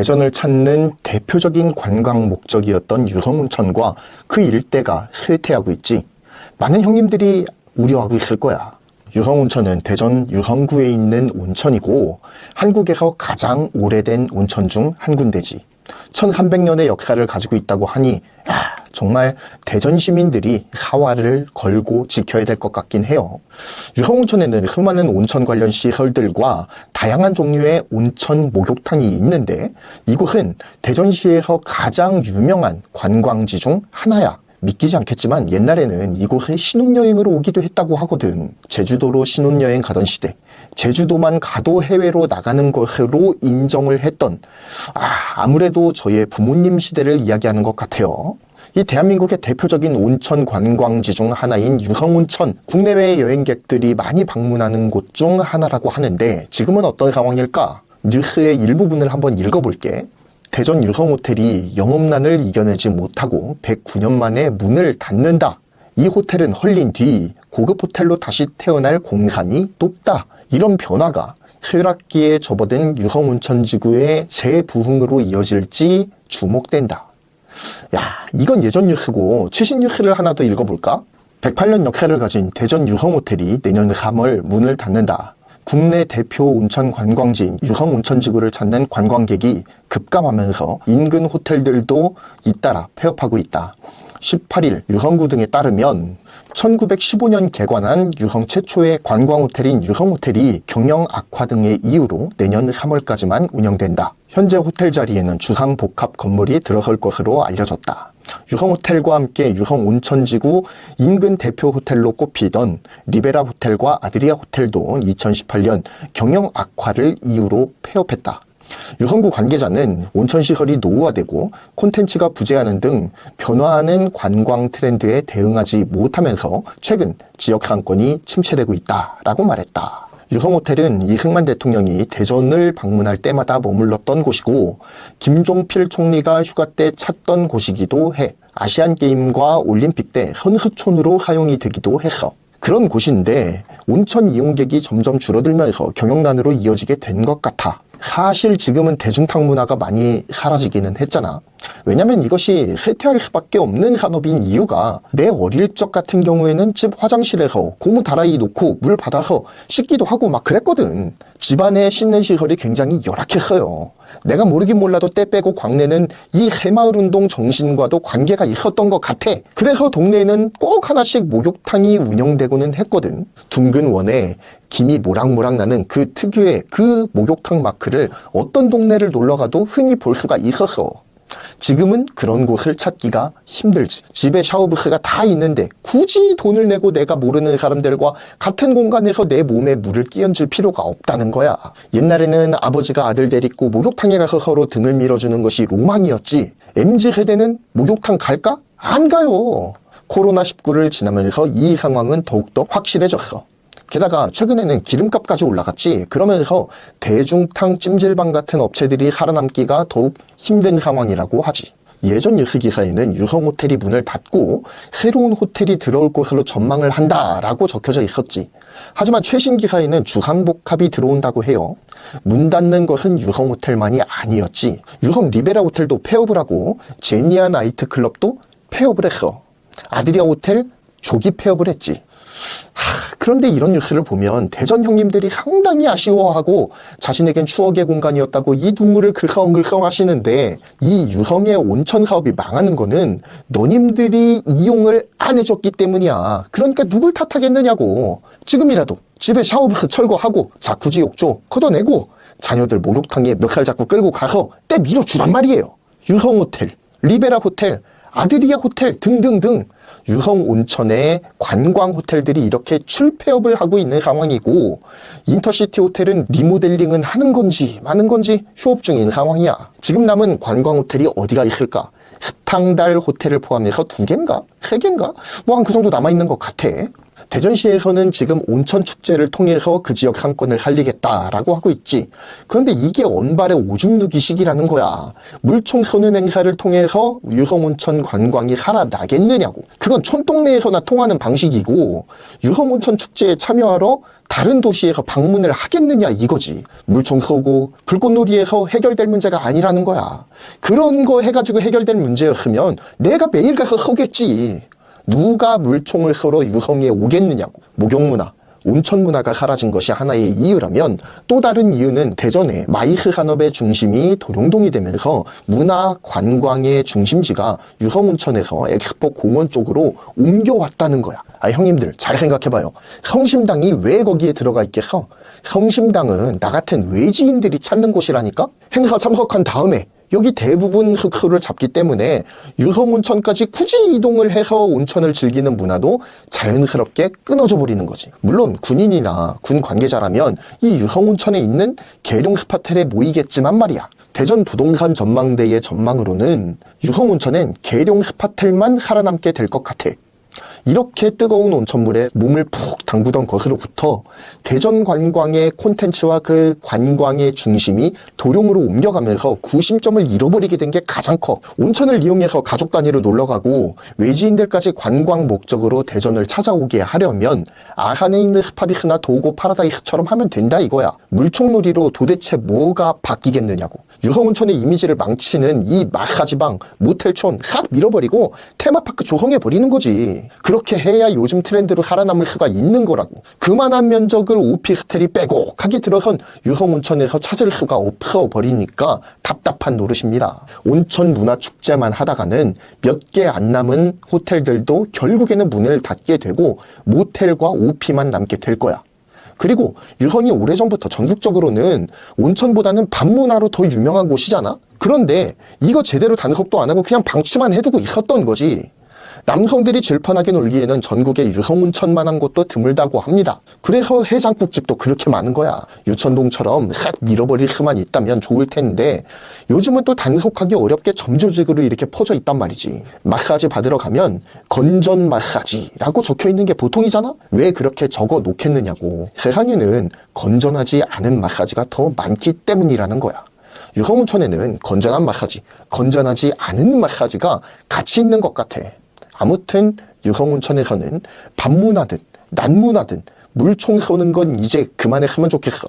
대전을 찾는 대표적인 관광 목적이었던 유성온천과 그 일대가 쇠퇴하고 있지. 많은 형님들이 우려하고 있을 거야. 유성온천은 대전 유성구에 있는 온천이고 한국에서 가장 오래된 온천 중 한 군데지. 1300년의 역사를 가지고 있다고 하니 정말 대전 시민들이 사활을 걸고 지켜야 될 것 같긴 해요. 유성온천에는 수많은 온천 관련 시설들과 다양한 종류의 온천 목욕탕이 있는데 이곳은 대전시에서 가장 유명한 관광지 중 하나야. 믿기지 않겠지만 옛날에는 이곳에 신혼여행으로 오기도 했다고 하거든. 제주도로 신혼여행 가던 시대, 제주도만 가도 해외로 나가는 것으로 인정을 했던 아무래도 저의 부모님 시대를 이야기하는 것 같아요. 이 대한민국의 대표적인 온천 관광지 중 하나인 유성온천, 국내외 여행객들이 많이 방문하는 곳 중 하나라고 하는데 지금은 어떤 상황일까? 뉴스의 일부분을 한번 읽어볼게. 대전 유성호텔이 영업난을 이겨내지 못하고 109년 만에 문을 닫는다. 이 호텔은 헐린 뒤 고급 호텔로 다시 태어날 공산이 높다. 이런 변화가 쇠락기에 접어든 유성온천지구의 재부흥으로 이어질지 주목된다. 이건 예전 뉴스고 최신 뉴스를 하나 더 읽어볼까? 108년 역사를 가진 대전 유성호텔이 내년 3월 문을 닫는다. 국내 대표 온천 관광지인 유성온천지구를 찾는 관광객이 급감하면서 인근 호텔들도 잇따라 폐업하고 있다. 18일 유성구 등에 따르면 1915년 개관한 유성 최초의 관광호텔인 유성호텔이 경영 악화 등의 이유로 내년 3월까지만 운영된다. 현재 호텔 자리에는 주상복합 건물이 들어설 것으로 알려졌다. 유성호텔과 함께 유성온천지구 인근 대표 호텔로 꼽히던 리베라 호텔과 아드리아 호텔도 2018년 경영 악화를 이유로 폐업했다. 유성구 관계자는 온천시설이 노후화되고 콘텐츠가 부재하는 등 변화하는 관광 트렌드에 대응하지 못하면서 최근 지역 상권이 침체되고 있다라고 말했다. 유성호텔은 이승만 대통령이 대전을 방문할 때마다 머물렀던 곳이고 김종필 총리가 휴가 때 찾던 곳이기도 해. 아시안게임과 올림픽 때 선수촌으로 사용이 되기도 했어. 그런 곳인데 온천 이용객이 점점 줄어들면서 경영난으로 이어지게 된 것 같아. 사실 지금은 대중탕 문화가 많이 사라지기는 했잖아. 왜냐면 이것이 쇠퇴할 수밖에 없는 산업인 이유가 내 어릴 적 같은 경우에는 집 화장실에서 고무 다라이 놓고 물 받아서 씻기도 하고 막 그랬거든. 집안에 씻는 시설이 굉장히 열악했어요. 내가 모르긴 몰라도 때 빼고 광내는 이 새마을운동 정신과도 관계가 있었던 것 같아. 그래서 동네에는 꼭 하나씩 목욕탕이 운영되고는 했거든. 둥근 원에 김이 모락모락 나는 그 특유의 그 목욕탕 마크를 어떤 동네를 놀러가도 흔히 볼 수가 있었어. 지금은 그런 곳을 찾기가 힘들지. 집에 샤워부스가 다 있는데 굳이 돈을 내고 내가 모르는 사람들과 같은 공간에서 내 몸에 물을 끼얹을 필요가 없다는 거야. 옛날에는 아버지가 아들 데리고 목욕탕에 가서 서로 등을 밀어주는 것이 로망이었지. MZ세대는 목욕탕 갈까? 안 가요. 코로나19를 지나면서 이 상황은 더욱더 확실해졌어. 게다가 최근에는 기름값까지 올라갔지. 그러면서 대중탕 찜질방 같은 업체들이 살아남기가 더욱 힘든 상황이라고 하지. 예전 뉴스 기사에는 유성호텔이 문을 닫고 새로운 호텔이 들어올 것으로 전망을 한다라고 적혀져 있었지. 하지만 최신 기사에는 주상복합이 들어온다고 해요. 문 닫는 것은 유성호텔만이 아니었지. 유성 리베라 호텔도 폐업을 하고 제니아 나이트클럽도 폐업을 했어. 아드리아 호텔 조기 폐업을 했지. 그런데 이런 뉴스를 보면 대전 형님들이 상당히 아쉬워하고 자신에겐 추억의 공간이었다고 이 눈물을 글썽글썽 하시는데 이 유성의 온천 사업이 망하는 거는 너님들이 이용을 안 해줬기 때문이야. 그러니까 누굴 탓하겠느냐고. 지금이라도 집에 샤워부스 철거하고 자쿠지 욕조 걷어내고 자녀들 목욕탕에 멱살 잡고 끌고 가서 때 밀어주란 말이에요. 유성호텔, 리베라 호텔, 아드리아 호텔 등등등 유성 온천의 관광 호텔들이 이렇게 출폐업을 하고 있는 상황이고 인터시티 호텔은 리모델링은 하는 건지 마는 건지 휴업 중인 상황이야. 지금 남은 관광 호텔이 어디가 있을까? 스탕달 호텔을 포함해서 2개인가? 3개인가? 뭐 한 그 정도 남아있는 것 같아. 대전시에서는 지금 온천 축제를 통해서 그 지역 상권을 살리겠다라고 하고 있지. 그런데 이게 언발의 오줌 누기식이라는 거야. 물총 쏘는 행사를 통해서 유성온천 관광이 살아나겠느냐고. 그건 촌동네에서나 통하는 방식이고, 유성온천 축제에 참여하러 다른 도시에서 방문을 하겠느냐 이거지. 물총 쏘고 불꽃놀이에서 해결될 문제가 아니라는 거야. 그런 거 해가지고 해결될 문제였으면 내가 매일 가서 쏘겠지. 누가 물총을 쏘러 유성에 오겠느냐고. 목욕문화, 온천문화가 사라진 것이 하나의 이유라면, 또 다른 이유는 대전에 마이스 산업의 중심이 도룡동이 되면서 문화 관광의 중심지가 유성온천에서 엑스포 공원 쪽으로 옮겨왔다는 거야. 형님들 잘 생각해봐요. 성심당이 왜 거기에 들어가 있겠어? 성심당은 나 같은 외지인들이 찾는 곳이라니까? 행사 참석한 다음에 여기 대부분 숙소를 잡기 때문에 유성온천까지 굳이 이동을 해서 온천을 즐기는 문화도 자연스럽게 끊어져 버리는 거지. 물론 군인이나 군 관계자라면 이 유성온천에 있는 계룡 스파텔에 모이겠지만 말이야. 대전 부동산 전망대의 전망으로는 유성온천엔 계룡 스파텔만 살아남게 될 것 같아. 이렇게 뜨거운 온천물에 몸을 푹 담그던 것으로부터 대전 관광의 콘텐츠와 그 관광의 중심이 도룡으로 옮겨가면서 구심점을 잃어버리게 된 게 가장 커. 온천을 이용해서 가족 단위로 놀러가고 외지인들까지 관광 목적으로 대전을 찾아오게 하려면 아산에 있는 스파비스나 도고 파라다이스처럼 하면 된다 이거야. 물총놀이로 도대체 뭐가 바뀌겠느냐고. 유성온천의 이미지를 망치는 이 마사지방, 모텔촌 싹 밀어버리고 테마파크 조성해버리는 거지. 그렇게 해야 요즘 트렌드로 살아남을 수가 있는 거라고. 그만한 면적을 오피스텔이 빼곡하게 들어선 유성온천에서 찾을 수가 없어버리니까 답답한 노릇입니다. 온천 문화 축제만 하다가는 몇 개 안 남은 호텔들도 결국에는 문을 닫게 되고 모텔과 오피만 남게 될 거야. 그리고 유성이 오래전부터 전국적으로는 온천보다는 밤문화로 더 유명한 곳이잖아? 그런데 이거 제대로 단속도 안 하고 그냥 방치만 해두고 있었던 거지. 남성들이 질펀하게 놀기에는 전국에 유성온천만한 곳도 드물다고 합니다. 그래서 해장국집도 그렇게 많은 거야. 유천동처럼 싹 밀어버릴 수만 있다면 좋을 텐데 요즘은 또 단속하기 어렵게 점조직으로 이렇게 퍼져 있단 말이지. 마사지 받으러 가면 건전 마사지라고 적혀있는 게 보통이잖아? 왜 그렇게 적어 놓겠느냐고. 세상에는 건전하지 않은 마사지가 더 많기 때문이라는 거야. 유성온천에는 건전한 마사지, 건전하지 않은 마사지가 같이 있는 것 같아. 아무튼 유성온천에서는 밤문화든 낮문화든 물총 쏘는 건 이제 그만했으면 좋겠어.